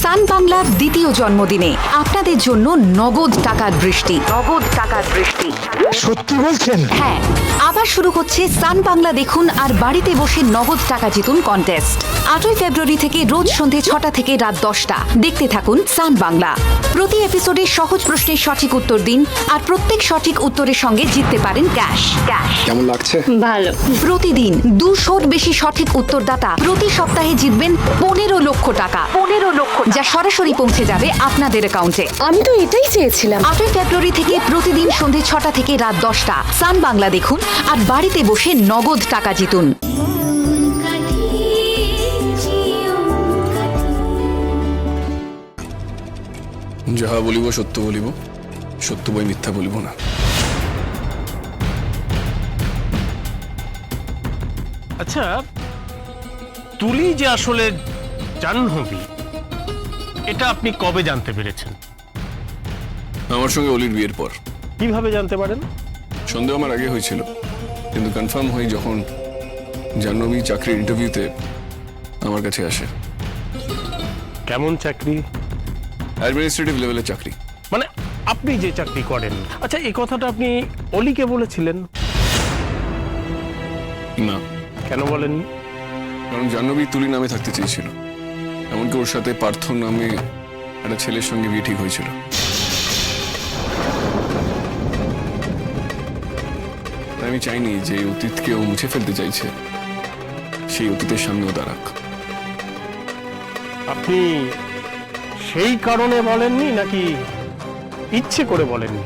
সান বাংলার দ্বিতীয় জন্মদিনে আপনাদের জন্য নগদ টাকার বৃষ্টি। সত্যি বলছেন? হ্যাঁ, আবার শুরু হচ্ছে সান বাংলা দেখুন আর বাড়িতে বসে নগদ টাকা জিতুন কন্টেস্ট। 8ই ফেব্রুয়ারি থেকে রোজ সন্ধে 6টা থেকে রাত 10টা দেখতে থাকুন সান বাংলা। প্রতি এপিসোডে সহজ প্রশ্নের সঠিক উত্তর দিন আর প্রত্যেক সঠিক উত্তরের সঙ্গে জিততে পারেন ক্যাশ। কেমন লাগছে? ভালো। প্রতিদিন 200-র বেশি সঠিক উত্তরদাতা প্রতি সপ্তাহে জিতবেন 15 লক্ষ টাকা, যা সরাসরি পৌঁছে যাবে আপনাদের অ্যাকাউন্টে। আমি তো এটাই চেয়েছিলাম। 8ই ফেব্রুয়ারি থেকে প্রতিদিন সন্ধে 6টা থেকে রাত 10টা সান বাংলা দেখুন আর বাড়িতে বসে নগদ টাকা জিতুন। যাহা বলিব সত্য বলিব, সত্য বই মিথ্যা বলিব না। আচ্ছা, তুলি যে আসলে জাহ্নবী, এটা আপনি কবে জানতে পেরেছেন? আমার সঙ্গে অলির বিয়ের পর। কিভাবে জানতে পারেন? সন্দেহ আমার আগে হয়েছিল, কিন্তু কনফার্ম হই যখন জাহ্নবী চাকরির ইন্টারভিউতে আমার কাছে আসে। কেমন চাকরি? অ্যাডমিনিস্ট্রেটিভ লেভেলের চাকরি। মানে আপনি যে চাকরি করেন। আচ্ছা, এই কথাটা আপনি অলিকে বলেছিলেন? না। কেন বলেন? কারণ জাহ্নবী তুলি নামে থাকতে চেয়েছিল, এমনকি ওর সাথে পার্থ নামে একটা ছেলের সঙ্গে বিয়ে ঠিক হয়েছিল। আমি চাইনি যে অতীতকে ও মুছে ফেলতে চাইছে, সেই অতীতের সামনেও দাঁড়াক। আপনি সেই কারণে বলেননি নাকি ইচ্ছে করে বলেননি?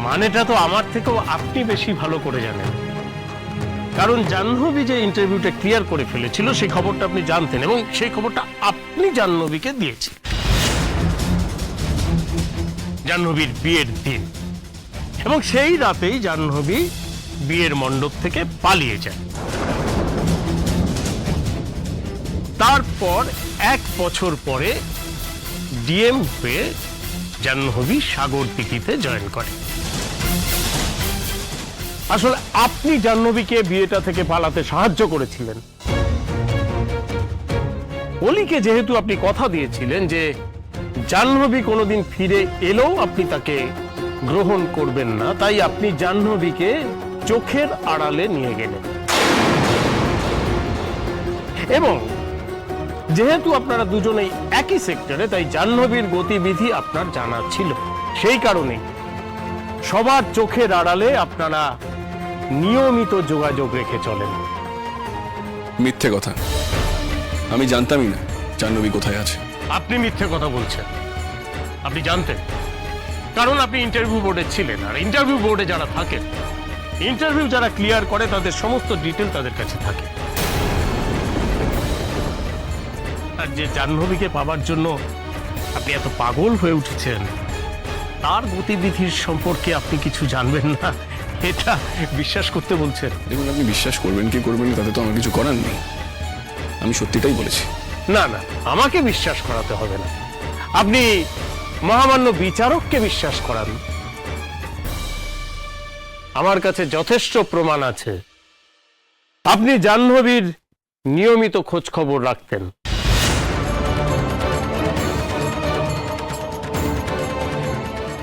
মানেটা তো আমার থেকেও আপনি বেশি ভালো করে জানেন, কারণ জাহ্নবী যে ইন্টারভিউটা ক্লিয়ার করে ফেলেছিল সেই খবরটা আপনি জানতেন এবং সেই খবরটা আপনি জাহ্নবীকে দিয়েছেন জাহ্নবীর বিয়ের দিন, এবং সেই রাতেই জাহ্নবী বিয়ের মণ্ডপ থেকে পালিয়ে যায়। তারপর 1 বছর পরে ডিএম হয়ে জাহ্নবী সাগরদিঘিতে জয়েন করে। আসলে আপনি জাহ্নবীকে বিয়েটা থেকে পালাতে সাহায্য করেছিলেন। অলিকে যেহেতু আপনি কথা দিয়েছিলেন যে জাহ্নবী কোনোদিন ফিরে এলেও আপনি তাকে গ্রহণ করবেন না, তাই আপনি জাহ্নবীকে চোখের আড়ালে নিয়ে গেলেন। এবং যেহেতু আপনারা দুজনেই একই সেক্টরে, তাই জাহ্নবীর গতিবিধি আপনার জানা ছিল। সেই কারণেই সবার চোখের আড়ালে আপনারা নিয়মিত যোগাযোগ রেখে চলেন। মিথ্যে কথা, আমি জানতামই না জাহ্নবী কোথায় আছে। আপনি মিথ্যে কথা বলছেন। আপনি জানতেন, কারণ আপনি ইন্টারভিউ বোর্ডে ছিলেন, আর ইন্টারভিউ বোর্ডে যারা থাকেন, ইন্টারভিউ যারা ক্লিয়ার করে তাদের সমস্ত ডিটেল তাদের কাছে থাকে। আর যে জাহ্নবীকে পাবার জন্য আপনি এত পাগল হয়ে উঠেছেন, তার গতিবিধির সম্পর্কে আপনি কিছু জানবেন না, এটা বিশ্বাস করতে বলছেন? দেখুন, আপনি বিশ্বাস করবেন কি করবেন না তাতে তো আমার কিছু করার নেই। আমি সত্যিটাই বলেছি। না না, আমাকে বিশ্বাস করাতে হবে না, আপনি মহামান্য বিচারককে বিশ্বাস করান। আমার কাছে যথেষ্ট প্রমাণ আছে আপনি জাহ্নবীর নিয়মিত খোঁজ খবর রাখতেন।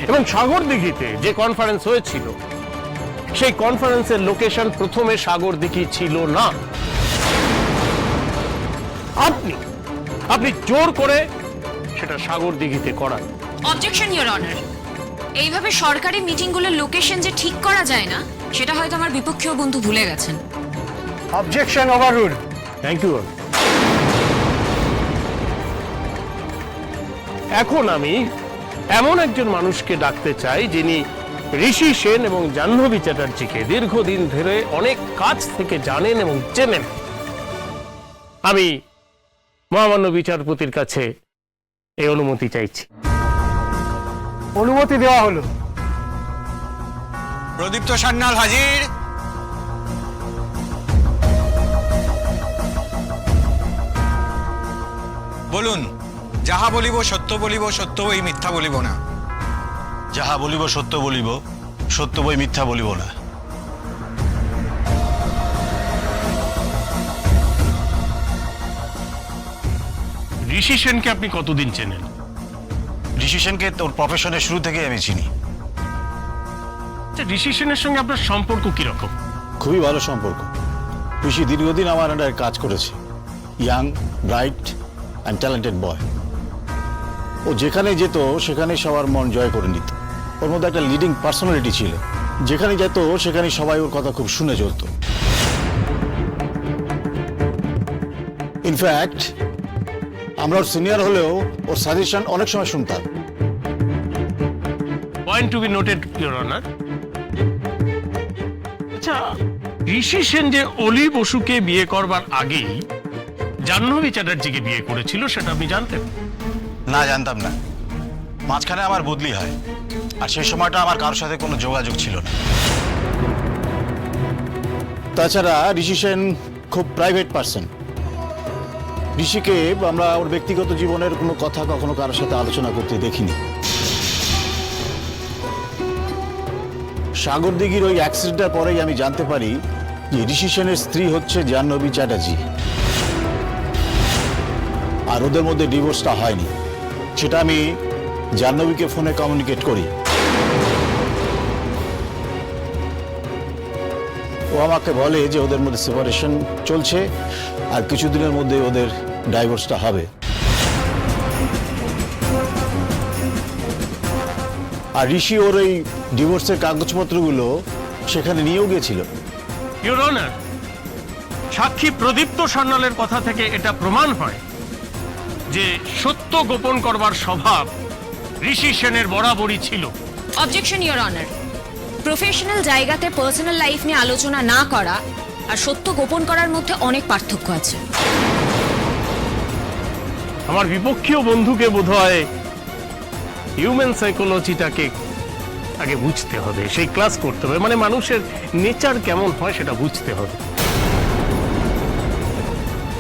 এবং সাগরদিঘিতে যে কনফারেন্স হয়েছিল, সেই কনফারেন্সের লোকেশন প্রথমে সাগরদিঘি ছিল না। আপনি জোর করে সেটা সাগরদিঘিতে করান। অবজেকশন ইওর অনার, এইভাবে সরকারি মিটিংগুলোর লোকেশন যে ঠিক করা যায় না, সেটা হয়তো আমার বিপক্ষীয় বন্ধু ভুলে গেছেন। Objection overrule. Thank you. এখন আমি এমন একজন মানুষকে ডাকতে চাই যিনি ঋষি সেন এবং জাহ্নবী চ্যাটার্জিকে দীর্ঘদিন ধরে অনেক কাছ থেকে জানেন এবং চেনেন। আমি মহামান্য বিচারপতির কাছে এই অনুমতি চাইছি। অনুমতি দেওয়া হলো। প্রদীপ্ত সান্যাল হাজির। বলুন, যাহা বলিব সত্য বলিব, সত্য বই মিথ্যা বলিব না। যাহা বলিব সত্য বলিব, সত্য বই মিথ্যা বলিব না। ঋষি সেনকে আপনি কতদিন চেনেন? ঋষি সেনকে তোর প্রফেশনের শুরু থেকে আমি চিনি। আচ্ছা, ঋষি সেনের সঙ্গে আপনার সম্পর্ক কিরকম? খুবই ভালো সম্পর্ক। ঋষি দীর্ঘদিন আমার আন্ডারে কাজ করেছে। ইয়াং, ব্রাইট অ্যান্ড ট্যালেন্টেড বয়। ও যেখানে যেত সেখানে সবার মন জয় করে নিত। ওর মধ্যে একটা লিডিং পার্সোনালিটি ছিল। যেখানে যেত সেখানে সবাই ওর কথা খুব শুনে চলত। ইনফ্যাক্ট আমরা ওর সিনিয়র হলেও ওর সাজেশন অনেক সময় শুনতাম। Point to be noted, your honour. আচ্ছা, ঋষি সেন যে অলি বসুকে বিয়ে করবার আগেই জাহ্নবী চ্যাটার্জিকে বিয়ে করেছিল, সেটা আপনি জানতেন? না, জানতাম না। মাঝখানে আমার বদলি হয়, আর সেই সময়টা আমার কারোর সাথে কোনো যোগাযোগ ছিল না। তাছাড়া ঋষি সেন খুব প্রাইভেট পার্সন। ঋষিকে আমরা ওর ব্যক্তিগত জীবনের কোনো কথা কখনো কারোর সাথে আলোচনা করতে দেখিনি। সাগরদিঘির ওই অ্যাক্সিডেন্টের পরেই আমি জানতে পারি যে ঋষি সেনের স্ত্রী হচ্ছে জাহ্নবী চ্যাটার্জি, আর ওদের মধ্যে ডিভোর্সটা হয়নি। সেটা আমি জাহ্নবীকে ফোনে কমিউনিকেট করি। ও আমাকে বলে যে ওদের মধ্যে সেপারেশন চলছে আর কিছুদিনের মধ্যে ওদের ডাইভোর্সটা হবে। আর ঋষি ওর এই ডিভোর্সের কাগজপত্রগুলো সেখানে নিয়েও গিয়েছিল। ইওর অনার, সাক্ষী প্রদীপ্ত সান্যালের কথা থেকে এটা প্রমাণ হয় যে সত্য গোপন করবার স্বভাব ঋষি সেনের বরাবরই ছিল। Objection, your honour. প্রফেশনাল জায়গাতে পার্সোনাল লাইফ নিয়ে আলোচনা না করা আর সত্য গোপন করার মধ্যে অনেক পার্থক্য আছে। আমার বিপক্ষীয় বন্ধুকে বোধহয় হিউম্যান সাইকোলজিটাকে আগে বুঝতে হবে, সেই ক্লাস করতে হবে, মানে মানুষের নেচার কেমন হয় সেটা বুঝতে হবে।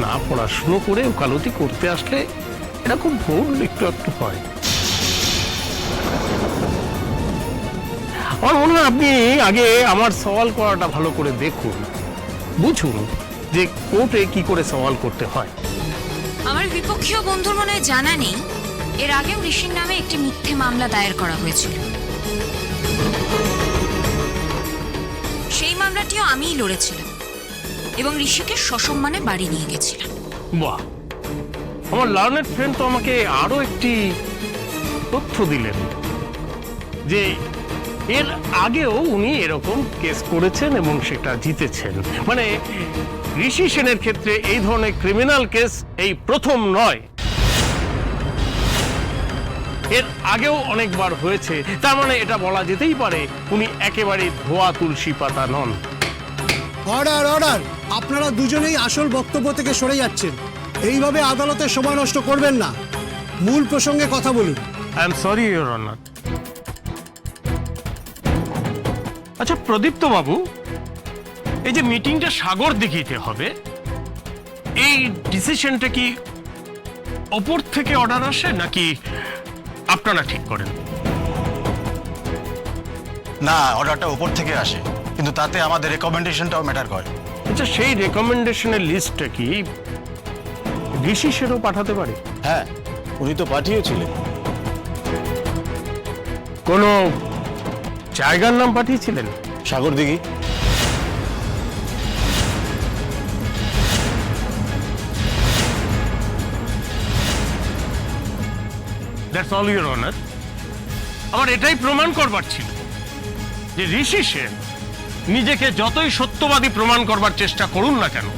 না পড়াশুনো করে ওকালতি করতে আসলে এটা খুব ভুল একটু একটু হয়। আমার মনে হয় আপনি আগে আমার সওয়াল করাটা ভালো করে দেখুন, বুঝুন যে কোর্টে কি করে সওয়াল করতে হয়। আমার বিপক্ষীয় বন্ধুর মনে হয় জানা নেই, এর আগেও ঋষির নামে একটি মিথ্যে মামলা দায়ের করা হয়েছিল। সেই মামলাটিও আমিই লড়েছিলাম এবং ঋষিকে সসম্মানে বাড়ি নিয়ে গেছিলাম। বাহ, আমার লার্নেড ফ্রেন্ড তো আমাকে আরো একটি তথ্য দিলেন যে এর আগেও উনি এরকম কেস করেছেন এবং সেটা জিতেছেন। মানে ঋষি সেনের ক্ষেত্রে এই ধরনের ক্রিমিনাল কেস এই প্রথম নয়, এর আগেও অনেকবার হয়েছে। তার মানে এটা বলা যেতেই পারে উনি একেবারে ধোয়া তুলসী পাতা নন। অর্ডার অর্ডার, আপনারা দুজনেই আসল বক্তব্য থেকে সরে যাচ্ছেন। এইভাবে আদালতে সময় নষ্ট করবেন না, মূল প্রসঙ্গে কথা বলুন। I am sorry your honour. আচ্ছা প্রদীপ্ত বাবু, এই যে মিটিংটা সাগরদিঘিতে হবে, এই ডিসিশনটা কি ওপর থেকে অর্ডার আসে নাকি আপনারা ঠিক করেন? না, অর্ডারটা উপর থেকে আসে, কিন্তু তাতে আমাদের রেকমেন্ডেশনটাও ম্যাটার করে। আচ্ছা, সেই রেকমেন্ডেশনের লিস্টটা কি ঋষি সেনও পাঠাতে পারে? হ্যাঁ, উনি তো পাঠিয়েছিলেন। কোনো জায়গার নাম পাঠিয়েছিলেন? Sagardighi. That's all your honour. আমার এটাই প্রমাণ করবার ছিল যে ঋষি সেন নিজেকে যতই সত্যবাদী প্রমাণ করবার চেষ্টা করুন না কেন,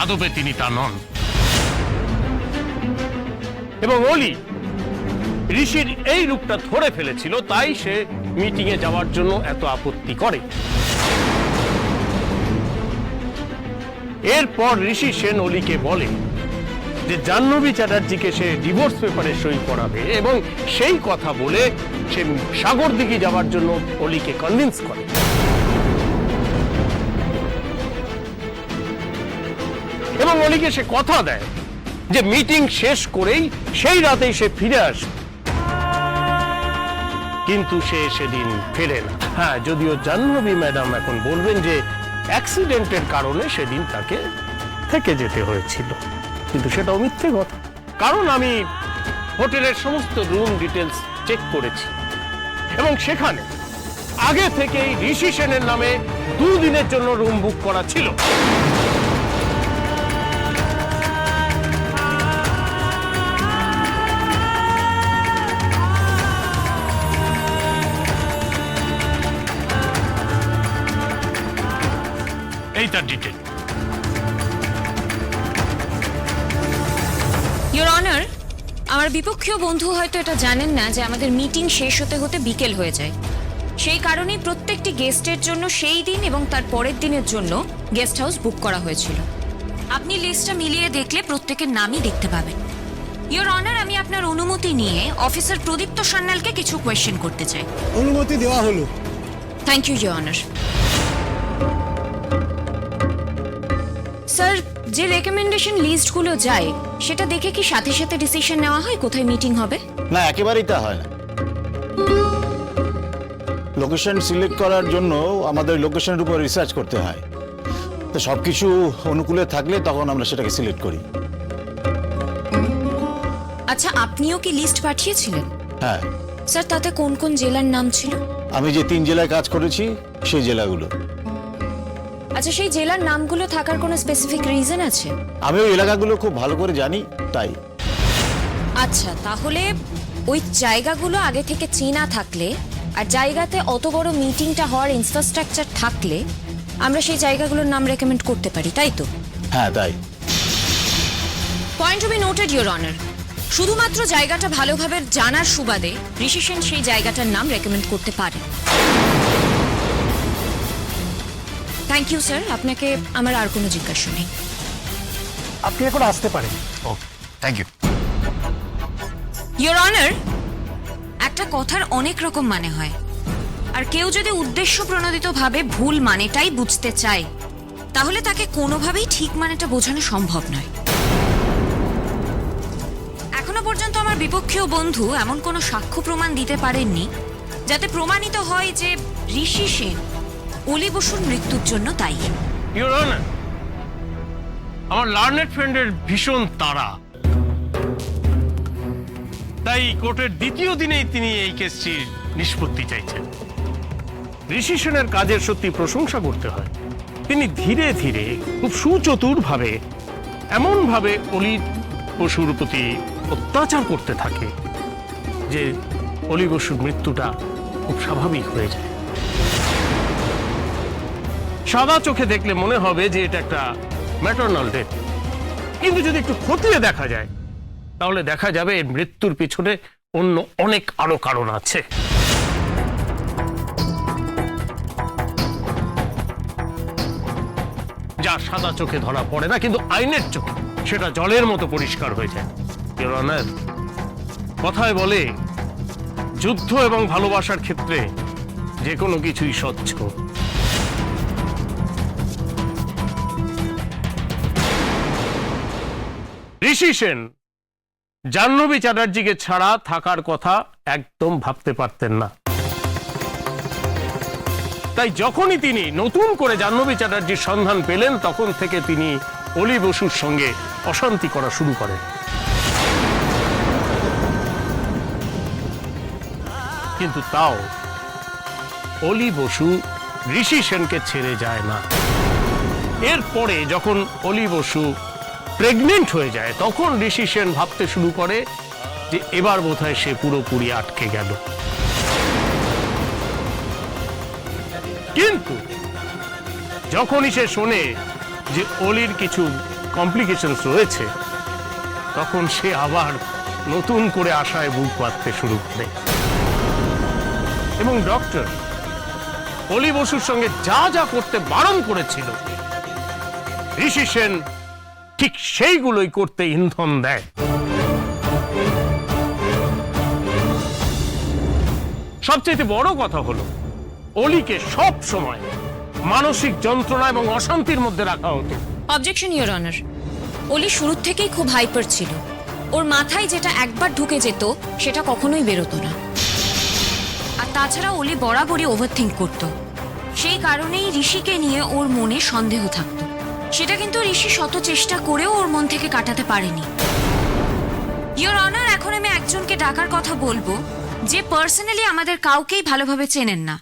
আদপে তিনি তা নন। এবং অলি ঋষির এই রূপটা ধরে ফেলেছিল, তাই সে মিটিং এ যাওয়ার জন্য এত আপত্তি করে। এরপর ঋষি সেন অলিকে বলে যে জাহ্নবী চ্যাটার্জিকে সে ডিভোর্স পেপারে সই করাবে এবং সেই কথা বলে সে সাগরদিঘি যাওয়ার জন্য অলিকে কনভিন্স করে। এবং অলিকে সে কথা দেয় যে মিটিং শেষ করেই সেই রাতেই সে ফিরে আসবে, কিন্তু সে সেদিন ফেরে না। হ্যাঁ, যদিও জাহ্নবী ম্যাডাম এখন বলবেন যে অ্যাক্সিডেন্টের কারণে সেদিন তাকে থেকে যেতে হয়েছিল, কিন্তু সেটাও মিথ্যে কথা। কারণ আমি হোটেলের সমস্ত রুম ডিটেলস চেক করেছি এবং সেখানে আগে থেকেই ঋষি সেনের নামে 2 দিনের জন্য রুম বুক করা ছিল। এই তার ডিটেল। ইওর অনার, আমার বিপক্ষীয় বন্ধু হয়তো এটা জানেন না যে আমাদের মিটিং শেষ হতে হতে বিকেল হয়ে যায়। সেই কারণেই প্রত্যেকটি গেস্টের জন্য সেই দিন এবং তার পরের দিনের জন্য গেস্ট হাউস বুক করা হয়েছিল। আপনি লিস্টটা মিলিয়ে দেখলে প্রত্যেকের নামই দেখতে পাবেন। ইওর অনার, আমি আপনার অনুমতি নিয়ে অফিসার প্রদীপ্ত সান্যালকে কিছু কোয়েশ্চেন করতে চাই। অনুমতি দেওয়া হলো। Thank you your honour. Sir, যে রেকমেন্ডেশন লিস্টগুলো যায় সেটা দেখে কি সাথে সাথে ডিসিশন নেওয়া হয় কোথায় মিটিং হবে? না, একেবারেই তা হয় না। লোকেশন সিলেক্ট করার জন্য আমাদের লোকেশনের উপর রিসার্চ করতে হয়। তো সব কিছু অনুকূলে থাকলে তখন আমরা সেটাকে সিলেক্ট করি। আচ্ছা, আপনিও কি লিস্ট পাঠিয়েছিলেন? হ্যাঁ, স্যার, তাতে কোন কোন জেলার নাম ছিল? আমি যে 3 জেলায় কাজ করেছি সেই জেলাগুলো। আচ্ছা, সেই জেলার নামগুলো থাকার কোনো স্পেসিফিক রিজন আছে? আমি ওই এলাকাগুলো খুব ভালো করে জানি, তাই। আচ্ছা, তাহলে ওই জায়গাগুলো আগে থেকে চেনা থাকলে আর জায়গাতে অত বড় মিটিংটা হওয়ার ইনফ্রাস্ট্রাকচার থাকলে আমরা সেই জায়গাগুলোর নাম রেকমেন্ড করতে পারি, তাই তো? হ্যাঁ, তাই। Point to be noted your honour. শুধুমাত্র জায়গাটা ভালোভাবে জানার সুবাদে ঋষি সেন সেই জায়গাটার নাম রেকমেন্ড করতে পারে। থ্যাংক ইউ স্যার, আপনাকে আমার আর কোনো জিজ্ঞাসা নেই। আপনি এখন আসতে পারেন। ও থ্যাংক ইউ। ইওর অনার, একটা কথার অনেক রকম মানে হয়, আর কেউ যদি উদ্দেশ্য প্রণোদিতভাবে ভুল মানেটাই বুঝতে চায় তাহলে তাকে কোনোভাবেই ঠিক মানেটা বোঝানো সম্ভব নয়। এখনো পর্যন্ত আমার বিপক্ষীয় বন্ধু এমন কোনো সাক্ষ্য প্রমাণ দিতে পারেননি যাতে প্রমাণিত হয় যে ঋষি সেন অলি বসুর মৃত্যুর জন্য দায়ী। ইওর অনার, আমার লার্নেড ফ্রেন্ডের ভীষণ তাড়া, তাই কোর্টের দ্বিতীয় দিনেই তিনি এই কেসটির নিষ্পত্তি চাইছেন। ঋষি সেনের কাজের সত্যি প্রশংসা করতে হয়। তিনি ধীরে ধীরে খুব সুচতুরভাবে এমনভাবে অলি বসুর প্রতি অত্যাচার করতে থাকে যে অলি বসুর মৃত্যুটা খুব স্বাভাবিক হয়ে যায়। সাদা চোখে দেখলে মনে হবে যে এটা একটা ম্যাটারনাল ডেথ, কিন্তু যদি একটু খতিয়ে দেখা যায় তাহলে দেখা যাবে এর মৃত্যুর পিছনে অন্য অনেক আরো কারণ আছে। যা সাদা চোখে ধরা পড়ে না, কিন্তু আইনের চোখে সেটা জলের মতো পরিষ্কার হয়ে যায়। ইওর অনার, কথায় বলে যুদ্ধ এবং ভালোবাসার ক্ষেত্রে যে কোনো কিছুই স্বচ্ছ। ঋষি সেন জাহ্নবী চ্যাটার্জিকে ছাড়া থাকার কথা একদম ভাবতে পারতেন না। তাই যখনই তিনি নতুন করে জাহ্নবী চ্যাটার্জির সন্ধান পেলেন তখন থেকে তিনি অলি বসুর সঙ্গে অশান্তি করা শুরু করেন। কিন্তু তাও অলি বসু ঋষি সেনকে ছেড়ে যায় না। এরপরে যখন অলি বসু প্রেগনেন্ট হয়ে যায় তখন ঋষি সেন ভাবতে শুরু করে যে এবার বোধহয় সে পুরোপুরি আটকে গেল। কিন্তু যখনই সে শোনে যে অলির কিছু কমপ্লিকেশনস রয়েছে তখন সে আবার নতুন করে আশায় বুক বাঁধতে শুরু করে এবং ডক্টর অলি বসুর সঙ্গে যা যা করতে বারণ করেছিল ঋষি সেন ঠিক সেইগুলোই করতে ইন্ধন দেয়। সবচেয়ে বড় কথা হলো অলিকে সব সময় মানসিক যন্ত্রণা এবং অশান্তির মধ্যে রাখা হতো। অবজেকশন ইওর অনার, অলি শুরু থেকেই খুব হাইপার ছিল। ওর মাথায় যেটা একবার ঢুকে যেত সেটা কখনোই বেরোতো না। আর তাছাড়া অলি বরাবরই ওভারথিঙ্ক করত। সেই কারণেই ঋষিকে নিয়ে ওর মনে সন্দেহ থাকতো। সেটা কিন্তু ঋষি শত চেষ্টা করেও ওর মন থেকে কাটাতে পারেনি। ইওর অনার, এখন আমি একজনকে ডাকার কথা বলবো যে পার্সোনালি আমাদের কাউকেই ভালোভাবে চেনেন না।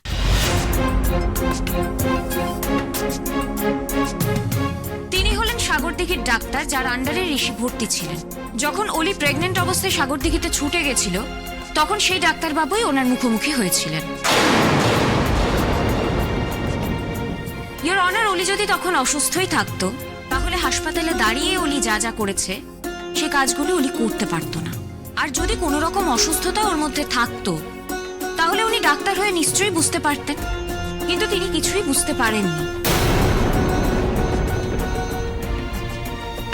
তিনি হলেন সাগরদিঘির ডাক্তার, যার আন্ডারে ঋষি ভর্তি ছিলেন। যখন অলি প্রেগনেন্ট অবস্থায় সাগরদিঘিতে ছুটে গেছিল, তখন সেই ডাক্তারবাবুই ওনার মুখোমুখি হয়েছিলেন। ইওর অনার, অলি যদি তখন অসুস্থই থাকতো, তাহলে হাসপাতালে দাঁড়িয়ে অলি যা যা করেছে সে কাজগুলো অলি করতে পারতো না। আর যদি কোনো রকম অসুস্থতা ওর মধ্যে থাকতো, তাহলে উনি ডাক্তার হয়ে নিশ্চয়ই বুঝতে পারতেন, কিন্তু তিনি কিছুই বুঝতে পারেননি।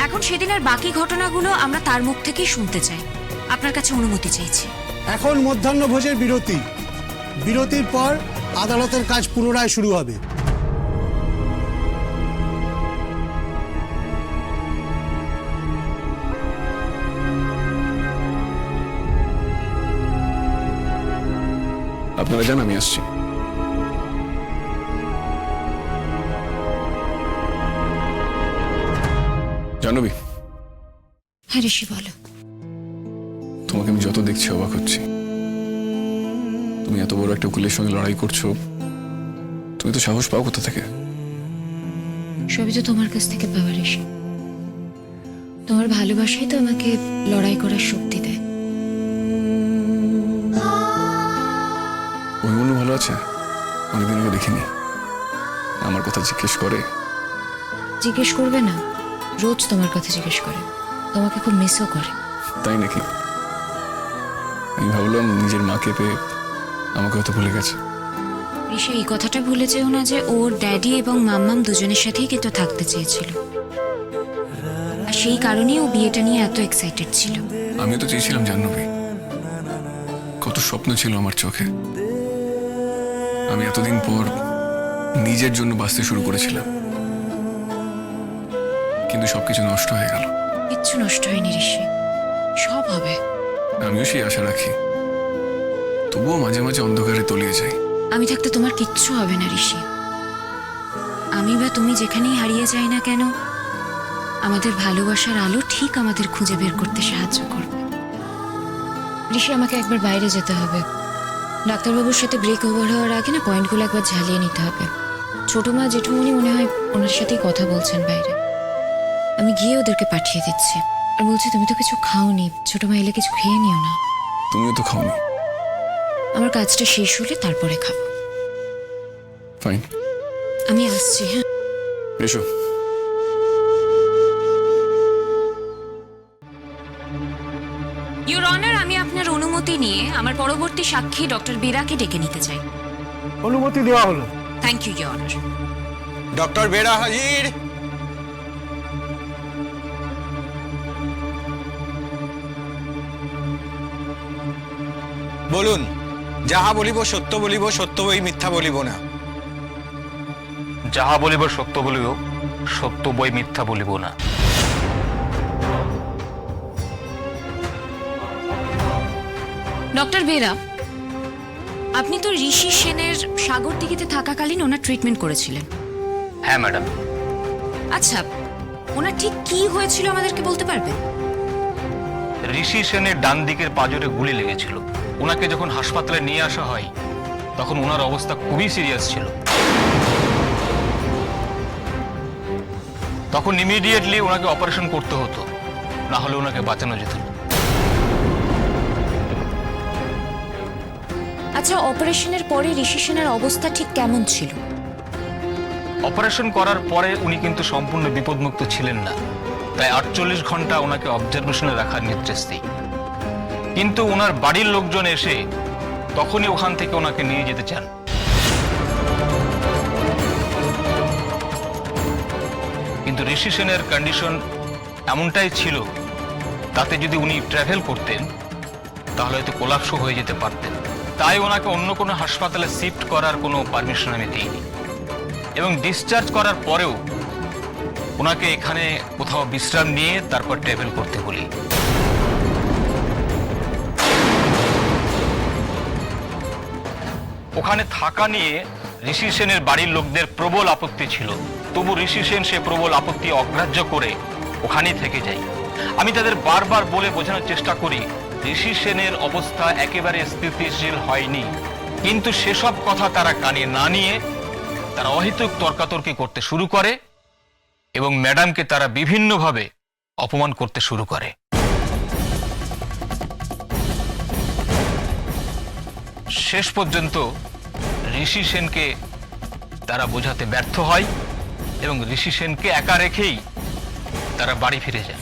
এখন সেদিনের বাকি ঘটনাগুলো আমরা তার মুখ থেকেই শুনতে চাই। আপনার কাছে অনুমতি চাইছি। এখন মধ্যাহ্নভোজের বিরতি। বিরতির পর আদালতের কাজ পুনরায় শুরু হবে। আপনারা জান আমি আসছি। জাহ্নবী, হ্যাঁ ঋষি, বলো। তোমাকে আমি যত দেখছি অবাক হচ্ছি। তুমি এত বড় একটা উকিলের সঙ্গে লড়াই করছো, তুমি তো সাহস পাও কোথা থেকে? সবই তো তোমার কাছ থেকে পাওয়া ঋষি। তোমার ভালোবাসাই তো আমাকে লড়াই করার শক্তি দেয়। ওই মনে ভালো আছে? অনেকদিন আগে দেখিনি, আমার কথা জিজ্ঞেস করে। জিজ্ঞেস করবে না? রোজ তোমার কথা জিজ্ঞেস করে, তোমাকে খুব মিসও করে। তাই নাকি? আমি ভাবলাম নিজের মাকে পেয়ে আমাকে হয়তো ভুলে গেছে। ঋষি, এই কথাটা ভুলে যেও না যে ওর ড্যাডি এবং মাম্মাম দুজনের সাথেই কিন্তু থাকতে চেয়েছিল, আর সেই কারণেই ও বিয়েটা নিয়ে এত এক্সাইটেড ছিল। আমিও তো চেয়েছিলাম জাহ্নবী, কত স্বপ্ন ছিল আমার চোখে। আমি এতদিন পর নিজের জন্য বাঁচতে শুরু করেছিলাম, কিন্তু সবকিছু নষ্ট হয়ে গেল। কিচ্ছু নষ্ট হয়নি ঋষি, সব হবে। আমিও সেই আশা রাখি, তবুও মাঝে মাঝে অন্ধকারে তলিয়ে যাই। আমি থাকতে তোমার কিচ্ছু হবে না ঋষি। আমি বা তুমি যেখানেই হারিয়ে যাই না কেন, আমাদের ভালোবাসার আলো ঠিক আমাদের খুঁজে বের করতে সাহায্য করবে। ঋষি, আমাকে একবার বাইরে যেতে হবে। ডাক্তারবাবুর সাথে ব্রেক ওভার হওয়ার আগে না পয়েন্টগুলো একবার ঝালিয়ে নিতে হবে। ছোট মা জেঠুমনি মনে হয় ওনার সাথেই কথা বলছেন বাইরে। আমি গিয়ে ওদেরকে পাঠিয়ে দিচ্ছি। আর বলছি, তুমি তো কিছু খাওনি, ছোট মা এলে কিছু খেয়ে নিও না। তুমিও তো খাওনি। আমার কাজটা শেষ হলে তারপরে খাবো। ফাইন, আমি আসছি। হ্যাঁ, এসো। ইওর অনার, আমি আপনার অনুমতি নিয়ে আমার পরবর্তী সাক্ষী ডক্টর বেরাকে ডেকে নিতে চাই। অনুমতি দেওয়া হলো। Thank you your honour. Doctor Bera হাজির। বলুন, যাহা বলিব সত্য বলিব, সত্য বই মিথ্যা বলিব না। যাহা বলিব সত্য বলিব, সত্য বই মিথ্যা বলিব না। ডক্টর বেরা, আপনি তো ঋষি সেনের সাগরদিঘিতে থাকাকালীন ওনার ট্রিটমেন্ট করেছিলেন। হ্যাঁ ম্যাডাম। আচ্ছা, ওনার ঠিক কি হয়েছিল আমাদেরকে বলতে পারবেন? ঋষি সেনের ডান দিকের পাঁজরে গুলি লেগেছিল। ওনাকে যখন হাসপাতালে নিয়ে আসা হয়, তখন ওনার অবস্থা খুবই সিরিয়াস ছিল। তখন ইমিডিয়েটলি ওনাকে অপারেশন করতে হতো, না হলে ওনাকে বাঁচানো যেত না। আচ্ছা, অপারেশনের পরে ঋষি সেনের অবস্থা ঠিক কেমন ছিল? অপারেশন করার পরে উনি কিন্তু সম্পূর্ণ বিপদমুক্ত ছিলেন না, তাই 48 ঘন্টা ওনাকে অবজারভেশনে রাখার নির্দেশ দিই। কিন্তু ওনার বাড়ির লোকজন এসে তখনই ওখান থেকে ওনাকে নিয়ে যেতে চান। কিন্তু ঋষি সেনের কন্ডিশন এমনটাই ছিল, তাতে যদি উনি ট্রাভেল করতেন তাহলে হয়তো কোলাপস হয়ে যেতে পারতেন। তাই ওনাকে অন্য কোনো হাসপাতালে শিফট করার কোনো পারমিশন আমি দিইনি, এবং ডিসচার্জ করার পরেও ওনাকে এখানে কোথাও বিশ্রাম নিয়ে তারপর ট্রাভেল করতে বলি। ওখানে থাকা নিয়ে ঋষি সেনের বাড়ির লোকদের প্রবল আপত্তি ছিল, তবু ঋষি সেন সে প্রবল আপত্তি অগ্রাহ্য করে ওখানেই থেকে যায়। আমি তাদের বারবার বলে বোঝানোর চেষ্টা করি ঋষি সেনের অবস্থা একেবারে স্থিতিশীল হয়নি, কিন্তু সেসব কথা তারা কানে না নিয়ে তারা অহেতুক তর্কাতর্কি করতে শুরু করে এবং ম্যাডামকে তারা বিভিন্নভাবে অপমান করতে শুরু করে। শেষ পর্যন্ত ঋষি সেনকে তারা বোঝাতে ব্যর্থ হয় এবং ঋষি সেনকে একা রেখেই তারা বাড়ি ফিরে যায়।